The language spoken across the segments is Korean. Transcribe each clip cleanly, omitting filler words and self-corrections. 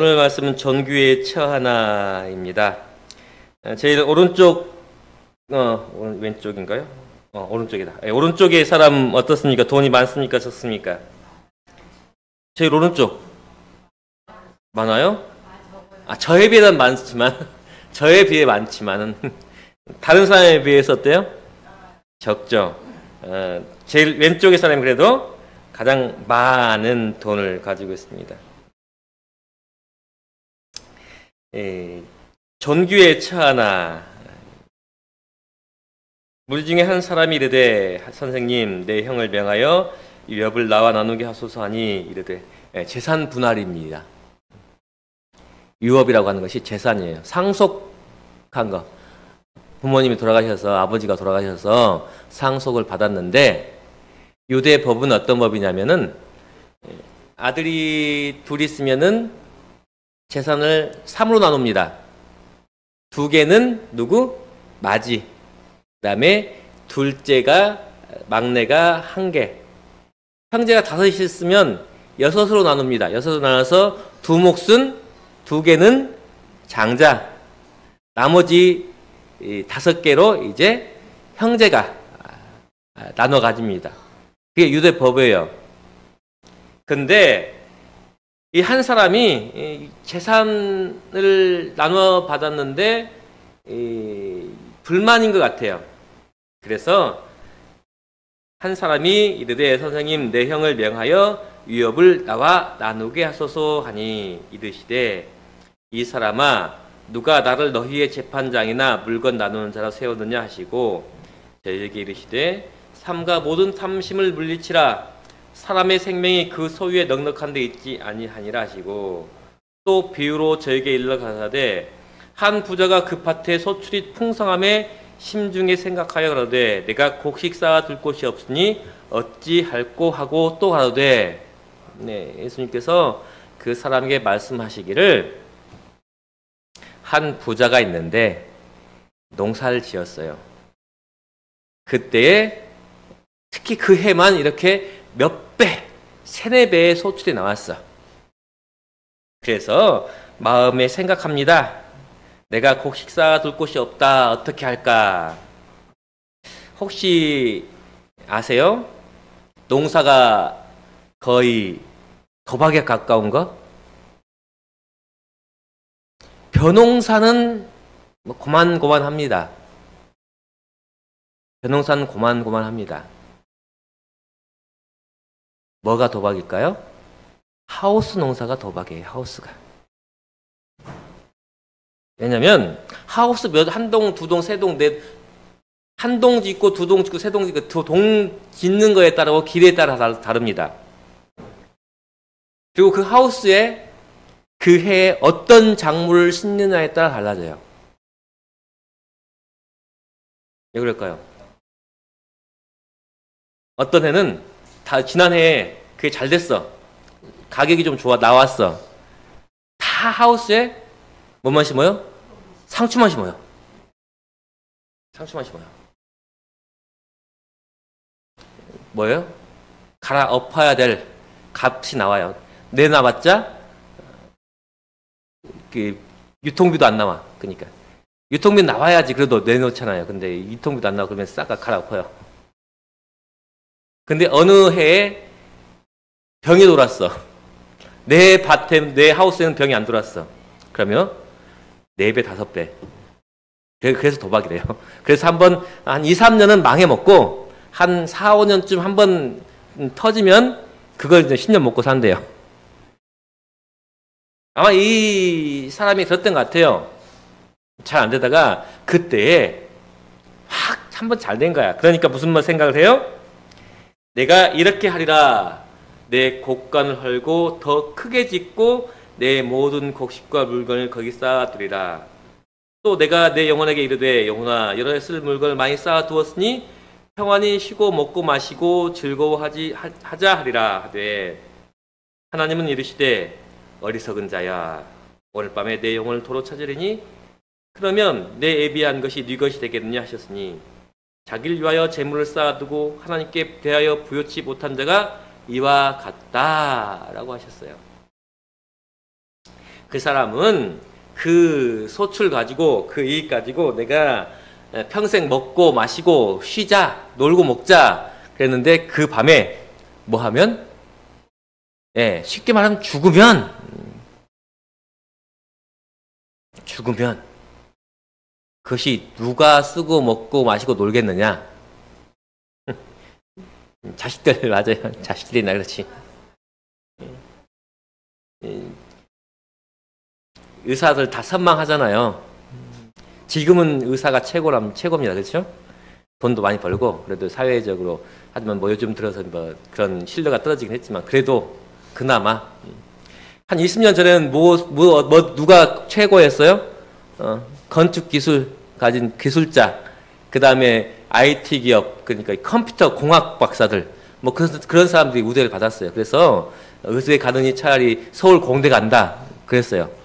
오늘 말씀은 전규의 처하나입니다. 제일 오른쪽, 왼쪽인가요? 오른쪽이다. 오른쪽에 사람 어떻습니까? 돈이 많습니까? 적습니까? 제일 오른쪽. 많아요? 저에 비해는 많지만, 저에 비해 많지만은, 다른 사람에 비해서 어때요? 적죠. 제일 왼쪽의 사람이 그래도 가장 많은 돈을 가지고 있습니다. 전규의 처하나. 무리 중에 한 사람이 이르되 선생님 내 형을 명하여 유업을 나와 나누게 하소서 하니 이르되 재산 분할입니다. 유업이라고 하는 것이 재산이에요. 상속한 거. 부모님이 돌아가셔서 아버지가 돌아가셔서 상속을 받았는데 유대 법은 어떤 법이냐면은 아들이 둘 있으면은 재산을 3으로 나눕니다. 2개는 누구? 마지. 그 다음에 둘째가 막내가 1개. 형제가 5이 있으면 6으로 나눕니다. 6으로 나눠서 두 몫은 2개는 장자. 나머지 5개로 이제 형제가 나눠 가집니다. 그게 유대 법이에요. 근데 이 한 사람이 재산을 나눠 받았는데 불만인 것 같아요. 그래서 한 사람이 이르되 선생님 내 형을 명하여 유업을 나와 나누게 하소서 하니 이르시되 이 사람아 누가 나를 너희의 재판장이나 물건 나누는 자로 세우느냐 하시고 저에게 이르시되 삼가 모든 탐심을 물리치라 사람의 생명이 그 소유에 넉넉한 데 있지 아니하니라 하시고 또 비유로 저에게 일러 가사되 한 부자가 그 밭에 소출이 풍성함에 심중에 생각하여 가로되 내가 곡식 쌓아 둘 곳이 없으니 어찌할꼬 하고 또 가로되 예수님께서 그 사람에게 말씀하시기를 한 부자가 있는데 농사를 지었어요. 그때에 특히 그 해만 이렇게 몇 배, 3-4배의 소출이 나왔어. 그래서 마음에 생각합니다. 내가 곡식 쌓아둘 곳이 없다. 어떻게 할까? 혹시 아세요? 농사가 거의 도박에 가까운 거? 벼농사는 고만고만합니다. 벼농사는 고만고만합니다. 뭐가 도박일까요? 하우스 농사가 도박이에요. 하우스가. 왜냐면 하우스 한 동, 2동, 3동, 한 동 짓고 2동 짓고 3동 짓고 2동 짓는 거에 따라 길에 따라 다릅니다. 그리고 그 하우스에 그 해에 어떤 작물을 심느냐에 따라 달라져요. 왜 그럴까요? 어떤 해는 지난해에 그게 잘 됐어. 가격이 좀 나왔어. 다 하우스에 뭐만 심어요? 상추만 심어요. 상추만 심어요. 뭐예요? 갈아엎어야 될 값이 나와요. 내놔봤자 유통비도 안 나와. 그러니까 유통비 나와야지 그래도 내놓잖아요. 근데 유통비도 안 나와 그러면 싹 갈아엎어요. 근데 어느 해에 병이 돌았어. 내 밭에, 내 하우스에는 병이 안 돌았어. 그러면 4배, 5배. 그래서 도박이래요. 그래서 한 2, 3년은 망해먹고, 한 4, 5년쯤 한번 터지면, 그걸 이제 10년 먹고 산대요. 아마 이 사람이 그랬던 것 같아요. 잘 안 되다가, 그때에 확 한번 잘 된 거야. 그러니까 무슨 생각을 해요? 내가 이렇게 하리라. 내 곡간을 헐고 더 크게 짓고 내 모든 곡식과 물건을 거기 쌓아두리라. 또 내가 내 영혼에게 이르되 영혼아 여러 해 쓸 물건을 많이 쌓아두었으니 평안히 쉬고 먹고 마시고 즐거워하자 하리라 하되 하나님은 이르시되 어리석은 자야 오늘 밤에 내 영혼을 도로 찾으리니 그러면 내 애비한 것이 네 것이 되겠느냐 하셨으니 자기를 위하여 재물을 쌓아두고 하나님께 대하여 부요치 못한 자가 이와 같다라고 하셨어요. 그 사람은 그 소출 가지고 그 이익 가지고 내가 평생 먹고 마시고 쉬자, 놀고 먹자 그랬는데 그 밤에 뭐 하면? 예, 쉽게 말하면 죽으면 그것이 누가 쓰고 먹고 마시고 놀겠느냐? 자식들 맞아요. 자식들이나 그렇지. 의사들 다 선망하잖아요. 지금은 의사가 최고입니다. 그렇죠? 돈도 많이 벌고 그래도 사회적으로 하지만 뭐 요즘 들어서 뭐 그런 신뢰가 떨어지긴 했지만 그래도 그나마 한 20년 전에는 누가 최고였어요? 건축 기술 가진 기술자, 그 다음에 IT 기업, 그러니까 컴퓨터 공학 박사들, 뭐 그런 사람들이 우대를 받았어요. 그래서 의대 가느니 차라리 서울 공대 간다 그랬어요.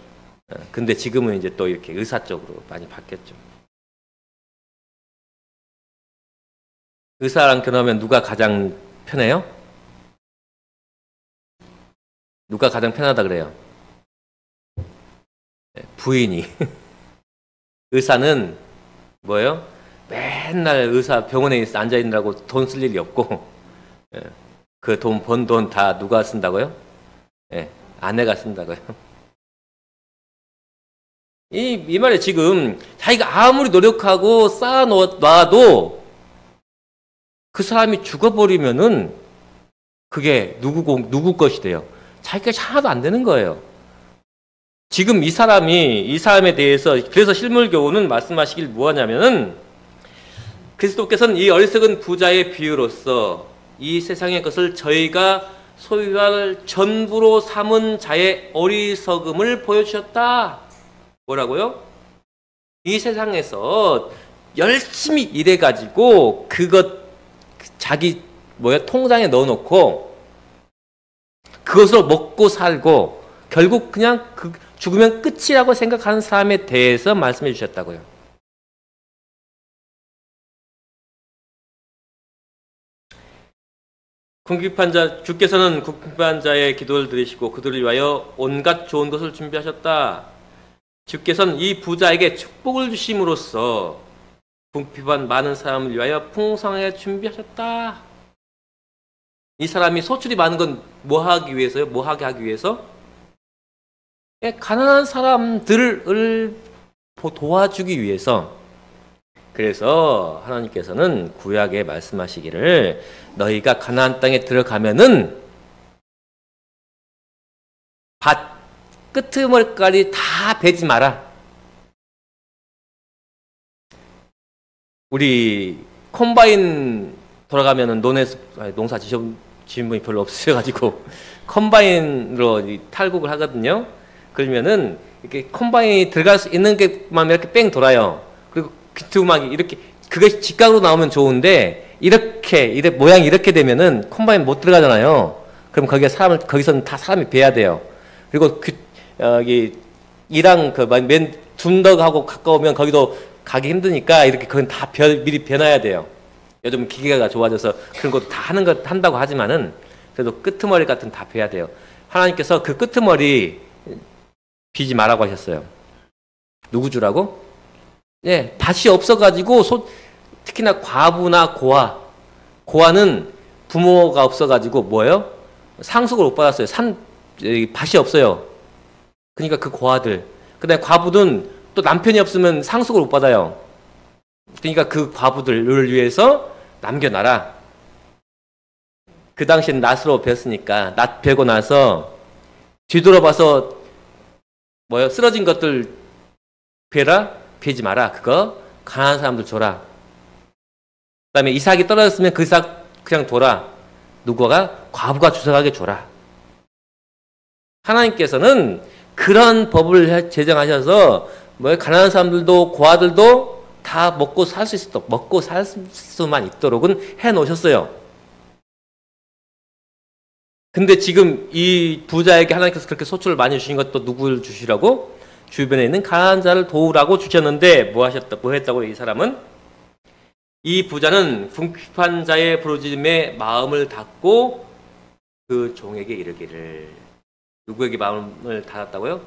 근데 지금은 이제 또 이렇게 의사 쪽으로 많이 바뀌었죠. 의사랑 결혼하면 누가 가장 편해요? 누가 가장 편하다 그래요? 부인이. 의사는 뭐예요? 맨날 의사 병원에 앉아 있느라고 돈 쓸 일이 없고, 그 돈 번 돈 다 누가 쓴다고요? 아내가 쓴다고요. 이 말에 지금 자기가 아무리 노력하고 쌓아놔도 그 사람이 죽어버리면은 그게 누구 것이 돼요? 자기가 하나도 안 되는 거예요. 지금 이 사람에 대해서 그래서 실물교훈은 말씀하시길 뭐하냐면은 그리스도께서는 이 어리석은 부자의 비유로서 이 세상의 것을 저희가 소유할 전부로 삼은 자의 어리석음을 보여주셨다. 뭐라고요? 이 세상에서 열심히 일해가지고 그것 자기 통장에 넣어놓고 그것으로 먹고 살고 결국 그냥 죽으면 끝이라고 생각하는 사람에 대해서 말씀해 주셨다고요. 주께서는 궁핍한 자의 기도를 들으시고 그들을 위하여 온갖 좋은 것을 준비하셨다. 주께서는 이 부자에게 축복을 주심으로써 궁핍한 많은 사람을 위하여 풍성하게 준비하셨다. 이 사람이 소출이 많은 건 뭐 하기 위해서요? 뭐 하게 하기 위해서? 가난한 사람들을 도와주기 위해서. 그래서 하나님께서는 구약에 말씀하시기를 너희가 가나안 땅에 들어가면은 밭 끄트머리까지 다 베지 마라. 우리 컴바인 돌아가면은 농사 지은 분이 별로 없으셔가지고 컴바인으로 탈곡을 하거든요. 그러면은 이렇게 컴바인이 들어갈 수 있는 게만 이렇게 뺑 돌아요. 그리고 귀뚜막이 이렇게 그것이 직각으로 나오면 좋은데 이렇게 모양이 이렇게 되면은 컴바인 못 들어가잖아요. 그럼 거기서는 다 사람이 베야 돼요. 그리고 이랑 맨 둔덕하고 가까우면 거기도 가기 힘드니까 이렇게 그건 다 미리 베놔야 돼요. 요즘 기계가 좋아져서 그런 것도 다 한다고 하지만은 그래도 끄트머리 같은 다 베야 돼요. 하나님께서 그 끄트머리 비지 말라고 하셨어요. 누구 주라고? 밭이 없어가지고 특히나 과부나 고아는 부모가 없어가지고 뭐예요? 상속을 못 받았어요. 밭이 없어요. 그러니까 그 고아들. 그다음에 과부는 또 남편이 없으면 상속을 못 받아요. 그러니까 그 과부들을 위해서 남겨놔라. 그 당시엔 낫으로 베었으니까 낫 베고 나서 뒤돌아봐서 쓰러진 것들 베지 마라. 그거 가난한 사람들 줘라. 그 다음에 이삭이 떨어졌으면 그 이삭 그냥 둬라. 누구가? 과부가 주석하게 줘라. 하나님께서는 그런 법을 제정하셔서 가난한 사람들도 고아들도 다 먹고 살 수만 있도록은 해놓으셨어요. 근데 지금 이 부자에게 하나님께서 그렇게 소출을 많이 주신 것도 누구를 주시라고? 주변에 있는 가난한 자를 도우라고 주셨는데 뭐 했다고 이 사람은? 이 부자는 궁핍한 자의 부르짖음에 마음을 닫고 그 종에게 이르기를. 누구에게 마음을 닫았다고요?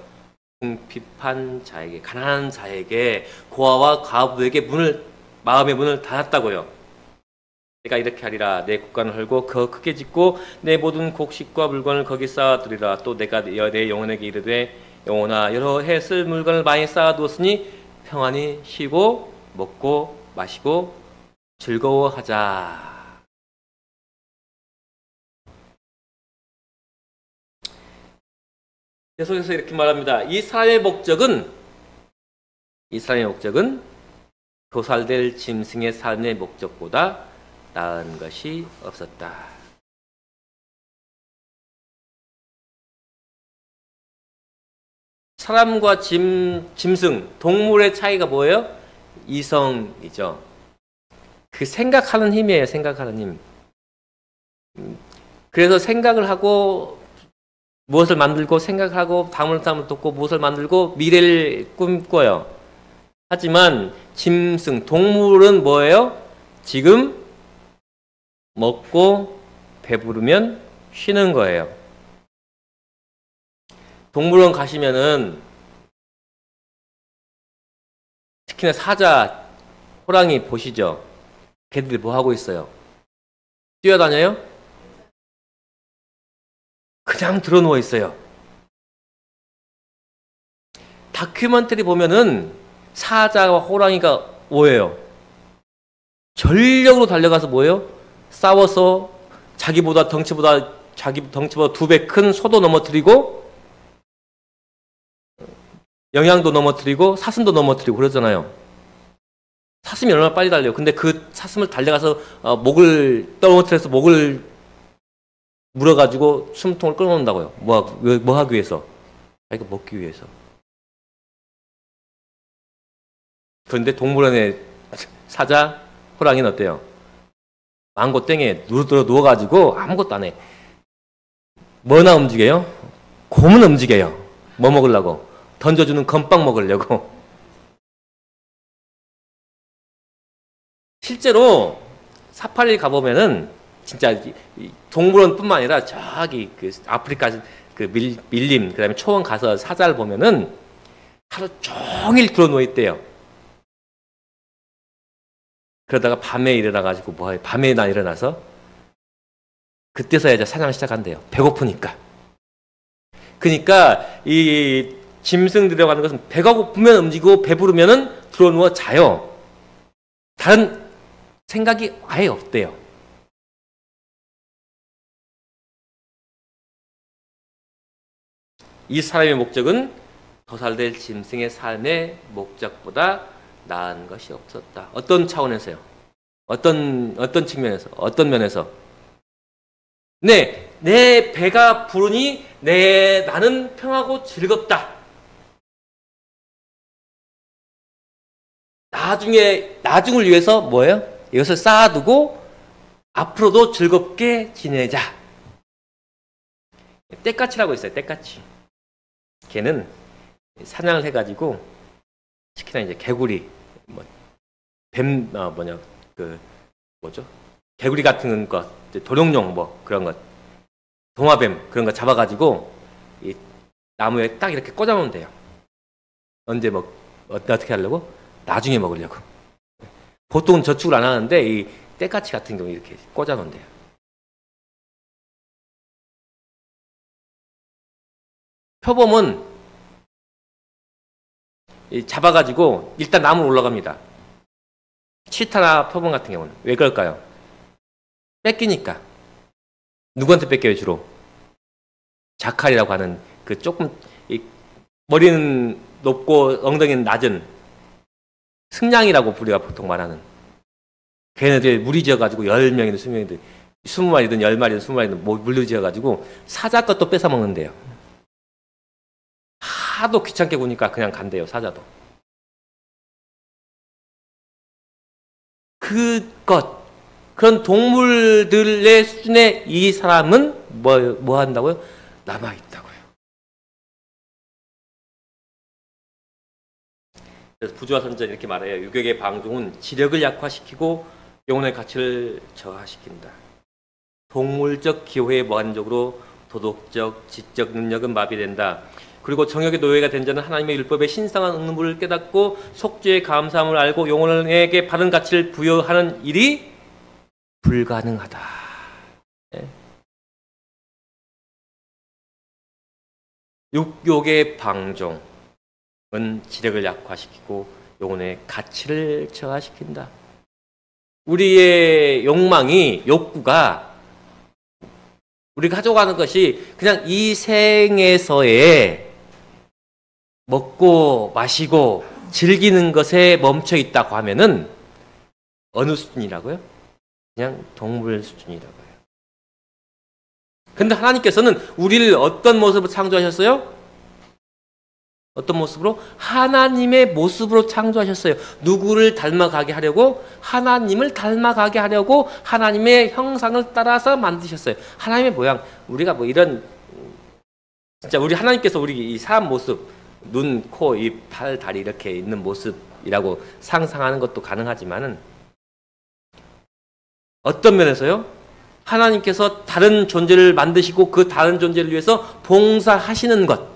궁핍한 자에게, 가난한 자에게, 고아와 과부에게 마음의 문을 닫았다고요. 내가 이렇게 하리라. 내 곳간을 헐고 더 크게 짓고 내 모든 곡식과 물건을 거기 쌓아두리라. 또 내가 내 영혼에게 이르되 영혼아 여러 해 쓸 물건을 많이 쌓아두었으니 평안히 쉬고 먹고 마시고 즐거워하자. 계속해서 이렇게 말합니다. 이 사람의 목적은 도살될 짐승의 삶의 목적보다 나은 것이 없었다. 사람과 짐승, 동물의 차이가 뭐예요? 이성이죠. 그 생각하는 힘이에요. 생각하는 힘. 그래서 생각을 하고 무엇을 만들고 생각하고 다음을 돕고 무엇을 만들고 미래를 꿈꿔요. 하지만 짐승, 동물은 뭐예요? 지금 먹고 배부르면 쉬는 거예요. 동물원 가시면은 특히나 사자, 호랑이 보시죠? 걔들 뭐 하고 있어요? 뛰어다녀요? 그냥 드러누워 있어요. 다큐멘터리 보면은 사자와 호랑이가 뭐예요? 전력으로 달려가서 뭐예요? 싸워서 자기 덩치보다 2배 큰 소도 넘어뜨리고 영양도 넘어뜨리고 사슴도 넘어뜨리고 그러잖아요. 사슴이 얼마나 빨리 달려요. 근데 그 사슴을 달려가서 목을 떨어뜨려서 목을 물어가지고 숨통을 끊어놓는다고요. 뭐 하기 위해서? 이거 먹기 위해서. 그런데 동물원의 사자, 호랑이는 어때요? 망고 땡에 누워가지고 아무것도 안 해. 뭐나 움직여요? 곰은 움직여요. 뭐 먹으려고? 던져주는 건빵 먹으려고. 실제로 사파리 가보면은 진짜 동물원뿐만 아니라 저기 그 아프리카 그 밀림 그다음에 초원 가서 사자를 보면은 하루 종일 들어누워 있대요. 그러다가 밤에 일어나가지고 뭐해? 밤에 일어나서 그때서야 이제 사냥을 시작한대요. 배고프니까. 그러니까 이 짐승들이라고 하는 것은 배가 고프면 움직이고 배부르면은 들어누워 자요. 다른 생각이 아예 없대요. 이 사람의 목적은 도살될 짐승의 삶의 목적보다 나은 것이 없었다. 어떤 차원에서요? 어떤 측면에서? 어떤 면에서? 네, 내 배가 부르니 나는 평하고 즐겁다. 나중을 위해서 뭐예요? 이것을 쌓아두고 앞으로도 즐겁게 지내자. 떼까치라고 있어요. 떼까치. 걔는 사냥을 해가지고 특히나 이제 개구리, 개구리 같은 것, 도룡뇽 그런 것, 도마뱀 그런 거 잡아가지고 이 나무에 딱 이렇게 꽂아놓으면 돼요. 언제 어떻게 하려고? 나중에 먹으려고. 보통은 저축을 안 하는데 이 떼까치 같은 경우 이렇게 꽂아놓은대요. 표범은 잡아가지고 일단 나무로 올라갑니다. 치타나 표범 같은 경우는 왜 그럴까요? 뺏기니까. 누구한테 뺏겨요 주로? 자칼이라고 하는 그 조금 머리는 높고 엉덩이는 낮은 승냥이라고 우리가 보통 말하는 걔네들 무리지어가지고 10명이든 20명이든 20마리든 10마리든 20마리든 물리지어가지고 사자 것도 뺏어 먹는데요. 하도 귀찮게 구니까 그냥 간대요. 사자도. 그런 동물들의 수준에 이 사람은 뭐 한다고요? 남아있다고요. 그래서 부조화 선전이 이렇게 말해요. 유격의 방종은 지력을 약화시키고 영혼의 가치를 저하시킨다. 동물적 기호에 무한적으로 도덕적, 지적 능력은 마비된다. 그리고 정욕의 노예가 된 자는 하나님의 율법의 신성한 의무를 깨닫고 속죄의 감사함을 알고 영혼에게 바른 가치를 부여하는 일이 불가능하다. 네. 육욕의 방종은 지력을 약화시키고 영혼의 가치를 저하시킨다. 우리의 욕망이, 욕구가 우리가 가져가는 것이 그냥 이 생에서의 먹고 마시고 즐기는 것에 멈춰 있다고 하면은 어느 수준이라고요? 그냥 동물 수준이라고요. 근데 하나님께서는 우리를 어떤 모습으로 창조하셨어요? 어떤 모습으로? 하나님의 모습으로 창조하셨어요. 누구를 닮아가게 하려고? 하나님을 닮아가게 하려고 하나님의 형상을 따라서 만드셨어요. 하나님의 모양. 우리가 뭐 이런, 진짜 우리 하나님께서 우리 이 사람 모습, 눈, 코, 이 팔, 다리 이렇게 있는 모습이라고 상상하는 것도 가능하지만은 어떤 면에서요? 하나님께서 다른 존재를 만드시고 그 다른 존재를 위해서 봉사하시는 것,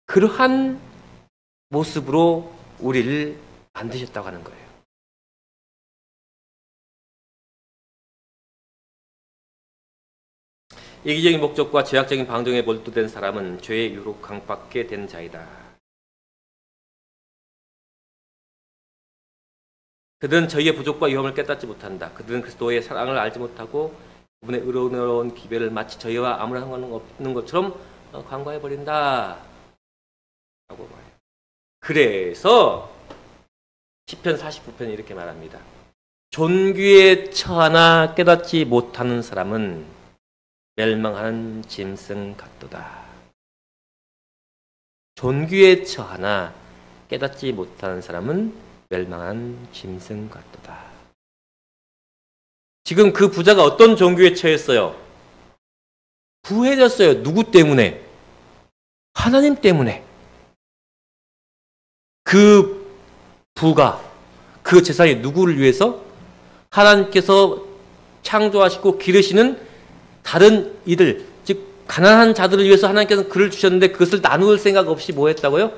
그러한 모습으로 우리를 만드셨다고 하는 거예요. 이기적인 목적과 죄악적인 방종에 몰두된 사람은 죄의 유혹 강박게 된 자이다. 그들은 저희의 부족과 위험을 깨닫지 못한다. 그들은 그리스도의 사랑을 알지 못하고 그분의 의로운 기별을 마치 저희와 아무런 상관없는 것처럼 간과해버린다. 라고 말해요. 그래서 시편 49편이 이렇게 말합니다. 존귀에 처하나 깨닫지 못하는 사람은 멸망하는 짐승 같도다. 존귀에 처하나 깨닫지 못하는 사람은 멸망한 짐승 같도다. 지금 그 부자가 어떤 존귀에 처했어요? 부해졌어요. 누구 때문에? 하나님 때문에. 그 부가, 그 재산이 누구를 위해서? 하나님께서 창조하시고 기르시는 다른 이들, 즉 가난한 자들을 위해서 하나님께서 그를 주셨는데 그것을 나눌 생각 없이 뭐 했다고요?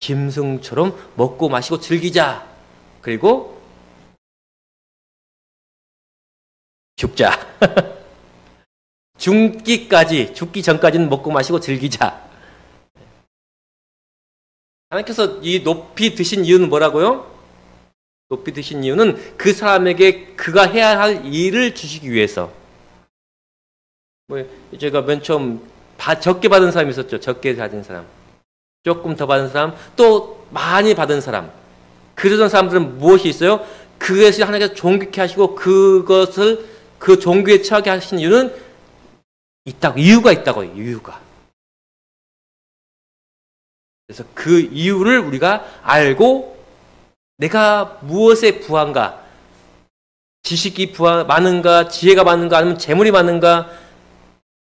짐승처럼 먹고 마시고 즐기자. 그리고 죽자. 죽기 전까지는 먹고 마시고 즐기자. 하나님께서 이 높이 드신 이유는 뭐라고요? 높이 드신 이유는 그 사람에게 그가 해야 할 일을 주시기 위해서. 뭐 제가 맨 처음 적게 받은 사람이 있었죠. 적게 받은 사람. 조금 더 받은 사람, 또 많이 받은 사람. 그런 사람들은 무엇이 있어요? 그것이 하나님께서 존귀케 하시고 그것을 그 존귀에 처하게 하신 이유는 있다고, 이유가 있다고요. 이유가. 그래서 그 이유를 우리가 알고 내가 무엇에 부한가, 지식이 많은가, 지혜가 많은가, 아니면 재물이 많은가,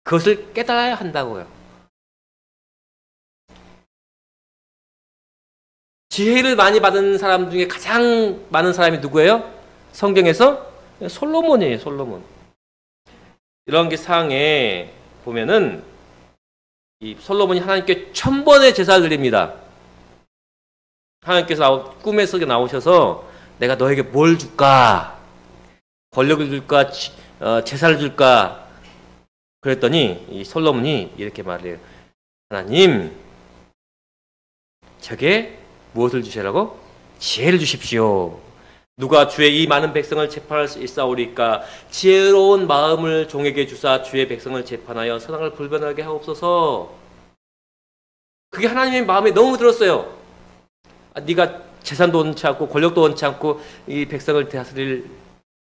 그것을 깨달아야 한다고요. 지혜를 많이 받은 사람 중에 가장 많은 사람이 누구예요? 성경에서 솔로몬이에요. 솔로몬. 이런 게 상에 보면은 이 솔로몬이 하나님께 1000번의 제사를 드립니다. 하나님께서 꿈에서 나오셔서 내가 너에게 뭘 줄까? 권력을 줄까? 제사를 줄까? 그랬더니 이 솔로몬이 이렇게 말해요. 하나님, 저게 무엇을 주시라고? 지혜를 주십시오. 누가 주의 이 많은 백성을 재판할 수 있사오리까? 지혜로운 마음을 종에게 주사 주의 백성을 재판하여 선악을 불변하게 하옵소서. 그게 하나님의 마음에 너무 들었어요. 네가 재산도 원치 않고 권력도 원치 않고 이 백성을 다스릴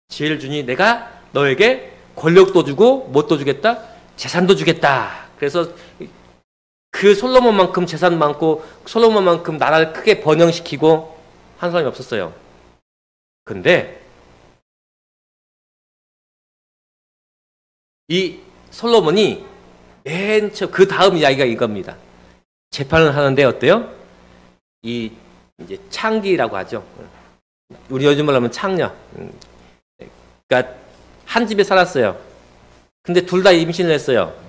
지혜를 주니 내가 너에게 권력도 주고 뭣도 주겠다? 재산도 주겠다. 그래서 그 솔로몬만큼 재산 많고 솔로몬만큼 나라를 크게 번영시키고 한 사람이 없었어요. 근데 이 솔로몬이 맨 처음 그 다음 이야기가 이겁니다. 재판을 하는데 어때요? 이 이제 창기라고 하죠. 우리 요즘 말로 하면 창녀. 그러니까 한 집에 살았어요. 근데 둘 다 임신을 했어요.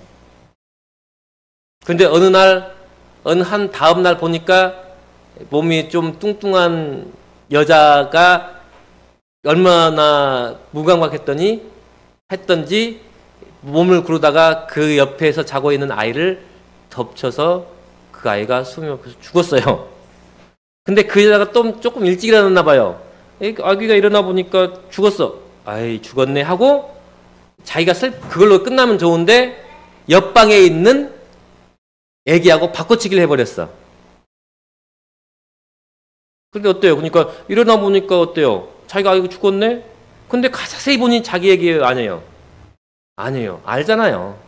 근데 어느 한 다음 날 보니까 몸이 좀 뚱뚱한 여자가 얼마나 무감각했더니 했던지 몸을 구르다가 그 옆에서 자고 있는 아이를 덮쳐서 그 아이가 숨이 멎어서 죽었어요. 근데 그 여자가 또 조금 일찍 일어났나 봐요. 아기가 일어나 보니까 죽었어. 아이, 죽었네 하고 자기가 그걸로 끝나면 좋은데 옆방에 있는 애기하고 바꿔치기를 해버렸어. 근데 어때요? 그러니까 일어나 보니까 어때요? 자기가 아이고 죽었네? 근데 자세히 보니 자기 얘기예요? 아니에요? 아니에요. 알잖아요.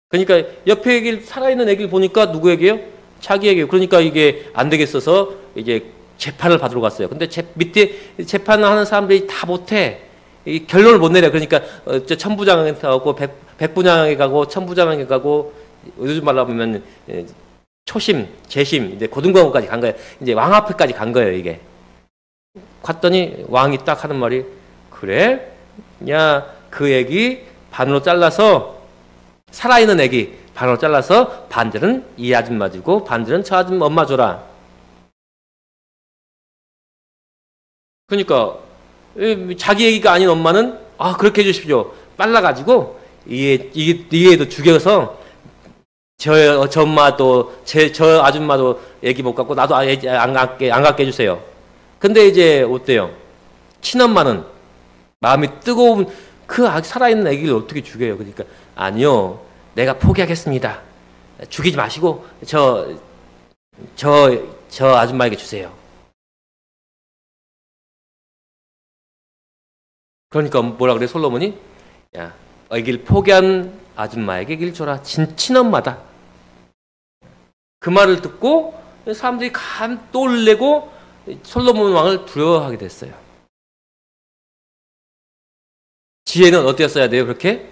그러니까 옆에 애기, 살아있는 애기를 보니까 누구 얘기예요? 자기 얘기예요. 그러니까 이게 안 되겠어서 이제 재판을 받으러 갔어요. 근데 밑에 재판을 하는 사람들이 다 못해. 결론을 못 내려. 그러니까 천부장에 가고 백부장에 가고 천부장에 가고 요즘 말로 하면 초심, 재심, 이제 고등법원까지 간 거예요. 이제 왕 앞에까지 간 거예요, 이게. 갔더니 왕이 딱 하는 말이, 그래? 야, 그 애기 반으로 잘라서, 살아있는 애기 반으로 잘라서 반절은 이 아줌마 주고 반절은 저 아줌마 엄마 줘라. 그러니까 자기 애기가 아닌 엄마는 그렇게 해주십시오. 빨라가지고 이 애도 죽여서 저 엄마도 저 아줌마도 애기 못 갖고 나도 안 갖게 해주세요. 근데 이제 어때요? 친엄마는 마음이 뜨거운 그 살아있는 애기를 어떻게 죽여요? 그러니까 아니요, 내가 포기하겠습니다. 죽이지 마시고 저 아줌마에게 주세요. 그러니까 뭐라 그래 솔로몬이? 야, 애기를 포기한 아줌마에게 애기를 줘라. 친엄마다. 그 말을 듣고 사람들이 놀래고 솔로몬 왕을 두려워하게 됐어요. 지혜는 어디다 써야 돼요? 그렇게?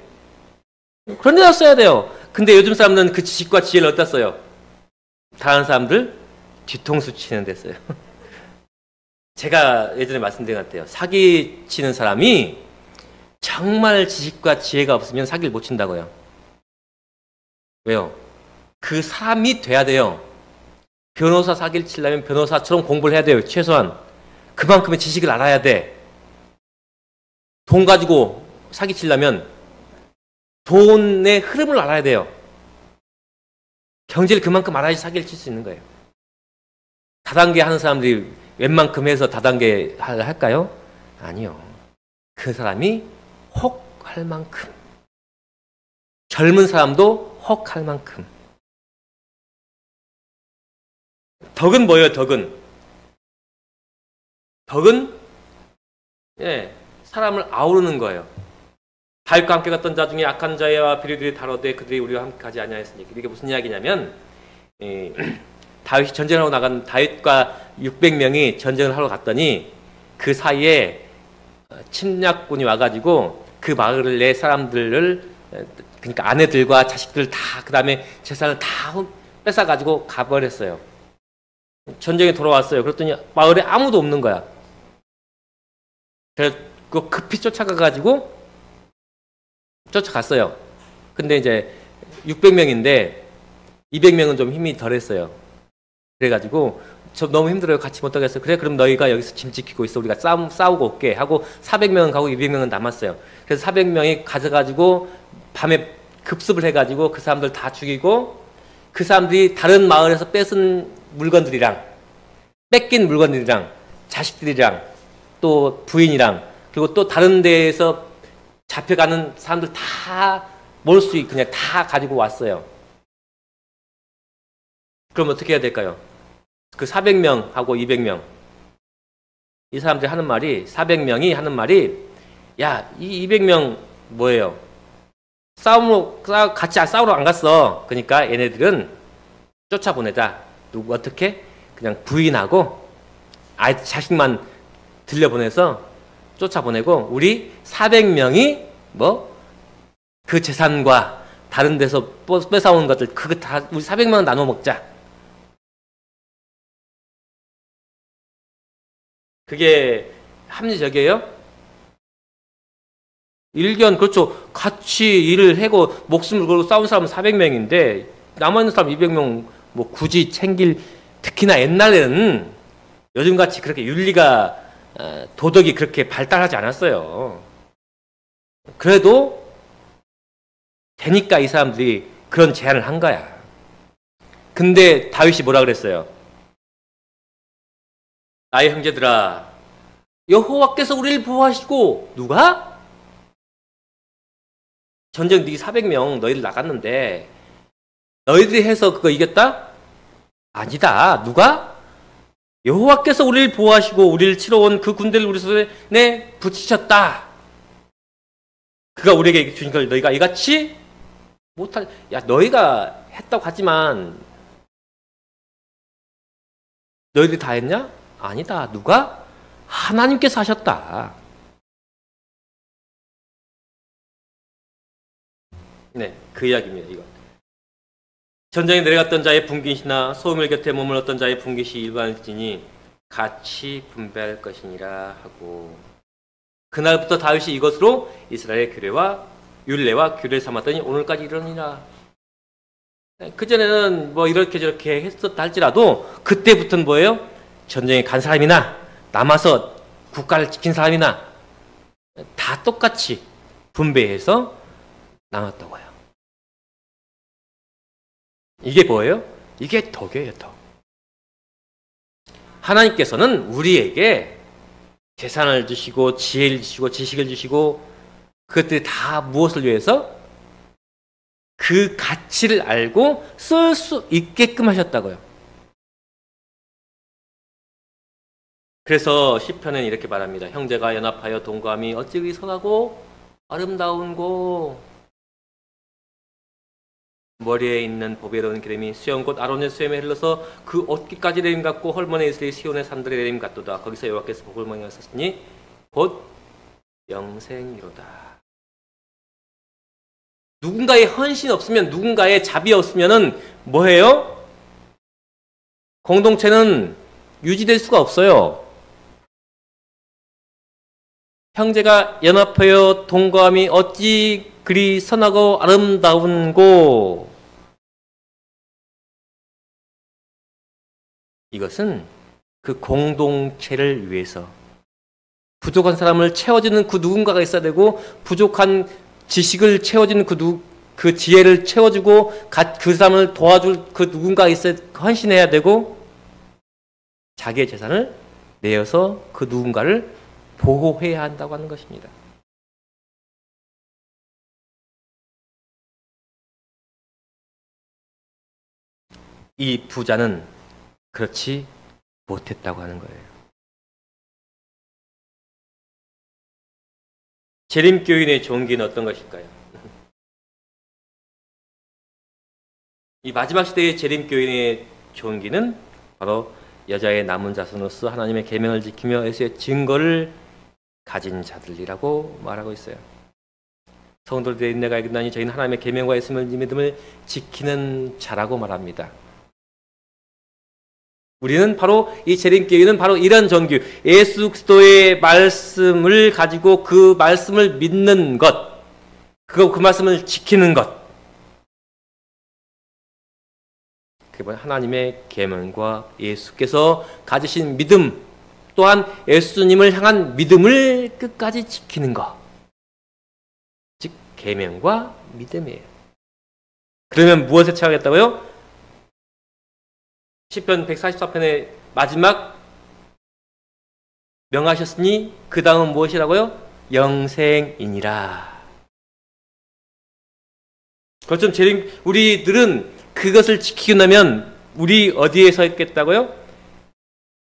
그런 데다 써야 돼요. 근데 요즘 사람들은 그 지식과 지혜를 어디다 써요? 다른 사람들 뒤통수 치는 데 써요. 제가 예전에 말씀드린 것 같아요. 사기 치는 사람이 정말 지식과 지혜가 없으면 사기를 못 친다고요. 왜요? 그 사람이 돼야 돼요. 변호사 사기를 치려면 변호사처럼 공부를 해야 돼요. 최소한. 그만큼의 지식을 알아야 돼. 돈 가지고 사기 치려면 돈의 흐름을 알아야 돼요. 경제를 그만큼 알아야지 사기를 칠 수 있는 거예요. 다단계 하는 사람들이 웬만큼 해서 다단계 할까요? 아니요. 그 사람이 혹 할 만큼. 젊은 사람도 혹 할 만큼. 덕은 뭐예요, 덕은? 덕은, 사람을 아우르는 거예요. 다윗과 함께 갔던 자 중에 악한 자와 비리들이 다뤄되 그들이 우리와 함께 가지 아니하였으니. 이게 무슨 이야기냐면, 다윗이 전쟁하러 나간 다윗과 600명이 전쟁을 하러 갔더니 그 사이에 침략군이 와가지고 그 마을을 내 사람들을, 그러니까 아내들과 자식들 다, 그 다음에 재산을 다 뺏어가지고 가버렸어요. 전쟁에 돌아왔어요. 그랬더니 마을에 아무도 없는 거야. 그래서 급히 쫓아가가지고 쫓아갔어요. 근데 이제 600명인데 200명은 좀 힘이 덜했어요. 그래가지고 저 너무 힘들어요. 같이 못 하겠어요. 그래, 그럼 너희가 여기서 짐 지키고 있어. 우리가 싸우고 올게 하고 400명은 가고 200명은 남았어요. 그래서 400명이 가져가지고 밤에 급습을 해가지고 그 사람들 다 죽이고 그 사람들이 다른 마을에서 뺏은 물건들이랑 뺏긴 물건들이랑 자식들이랑 또 부인이랑 그리고 또 다른 데에서 잡혀가는 사람들 다 몰 수 있게 그냥 다 가지고 왔어요. 그럼 어떻게 해야 될까요? 그 400명하고 200명 이 사람들이 하는 말이 400명이 하는 말이 야, 이 200명 뭐예요? 같이 싸우러 안 갔어. 그러니까 얘네들은 쫓아보내자. 누구 어떻게? 그냥 부인하고 자식만 들려보내서 쫓아보내고 우리 400명이 그 재산과 다른 데서 뺏어온 것들 그거 다 우리 400명은 나눠 먹자. 그게 합리적이에요? 일견, 그렇죠. 같이 일을 하고 목숨을 걸고 싸운 사람은 400명인데 남아있는 사람 200명 뭐 굳이 챙길, 특히나 옛날에는 요즘같이 그렇게 윤리가 도덕이 그렇게 발달하지 않았어요. 그래도 되니까 이 사람들이 그런 제안을 한 거야. 근데 다윗이 뭐라 그랬어요? 나의 형제들아, 여호와께서 우리를 보호하시고, 누가? 전쟁 400명 너희들 나갔는데 너희들이 해서 그거 이겼다? 아니다. 누가? 여호와께서 우리를 보호하시고 우리를 치러 온 그 군대를 우리 손에 붙이셨다. 그가 우리에게 주신 걸 너희가 이같이 못할. 야, 너희가 했다고 하지만 너희들이 다 했냐? 아니다. 누가? 하나님께서 하셨다. 네, 그 이야기입니다. 이거. 전장에 내려갔던 자의 분깃이나 소음을 곁에 머물렀던 자의 분깃이 일반일지니 같이 분배할 것이니라 하고, 그날부터 다윗이 이것으로 이스라엘의 규례와 율례와 규례를 삼았더니 오늘까지 이러니라. 그전에는 뭐 이렇게 저렇게 했었다 할지라도 그때부터는 뭐예요? 전쟁에 간 사람이나 남아서 국가를 지킨 사람이나 다 똑같이 분배해서 나눴다고요. 이게 뭐예요? 이게 덕이에요, 덕. 하나님께서는 우리에게 재산을 주시고 지혜를 주시고 지식을 주시고 그것들이 다 무엇을 위해서? 그 가치를 알고 쓸 수 있게끔 하셨다고요. 그래서 시편은 이렇게 말합니다. 형제가 연합하여 동거함이 어찌 그리 선하고 아름다운고, 머리에 있는 보배로운 기름이 수염 곧 아론의 수염에 흘러서 그 옷깃까지 내림 같고 헐몬의 이슬이 시온의 산들의 내림 같도다. 거기서 여호와께서 복을 명하셨으니 곧 영생이로다. 누군가의 헌신이 없으면, 누군가의 자비 없으면은 뭐해요? 공동체는 유지될 수가 없어요. 형제가 연합하여 동거함이 어찌 그리 선하고 아름다운고. 이것은 그 공동체를 위해서 부족한 사람을 채워주는 그 누군가가 있어야 되고, 부족한 지식을 채워주는 그 지혜를 채워주고, 그 사람을 도와줄 그 누군가가 있어야, 헌신해야 되고, 자기의 재산을 내어서 그 누군가를 보호해야 한다고 하는 것입니다. 이 부자는 그렇지 못했다고 하는 거예요. 재림교인의 종기는 어떤 것일까요? 이 마지막 시대의 재림교인의 종기는 바로 여자의 남은 자손으로서 하나님의 계명을 지키며 예수의 증거를 가진 자들이라고 말하고 있어요. 성도들의 인내가 이긴다니 저희는 하나님의 계명과 예수의 믿음을 지키는 자라고 말합니다. 우리는 바로 이 재림교회는 바로 이런 종교, 예수 그리스도의 말씀을 가지고 그 말씀을 믿는 것, 그 말씀을 지키는 것, 그게 바로 하나님의 계명과 예수께서 가지신 믿음, 또한 예수님을 향한 믿음을 끝까지 지키는 것, 즉 계명과 믿음이에요. 그러면 무엇에 처하겠다고요? 시편 144편의 마지막 명하셨으니 그 다음은 무엇이라고요? 영생이니라. 그렇죠. 우리들은 그것을 지키고 나면 우리 어디에 서 있겠다고요?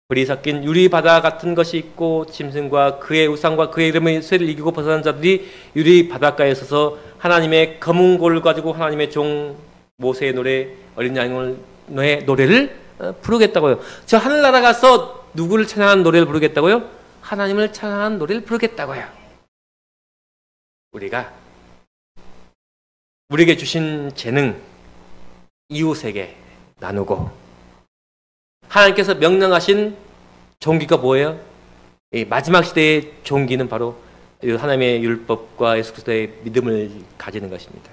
불이 섞인 유리바다 같은 것이 있고 짐승과 그의 우상과 그의 이름의 쇠를 이기고 벗어난 자들이 유리바닷가에 서서 하나님의 검은 골을 가지고 하나님의 종 모세의 노래, 어린 양의 노래를 부르겠다고요. 저 하늘나라 가서 누구를 찬양하는 노래를 부르겠다고요? 하나님을 찬양하는 노래를 부르겠다고요. 우리에게 주신 재능 이웃에게 나누고, 하나님께서 명령하신 종기가 뭐예요? 이 마지막 시대의 종기는 바로 하나님의 율법과 예수 그리스도의 믿음을 가지는 것입니다.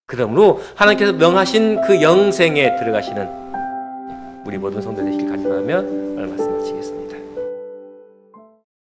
그러므로 하나님께서 명하신 그 영생에 들어가시는 우리 모든 성도 되시길 간절하며 오늘 말씀 마치겠습니다.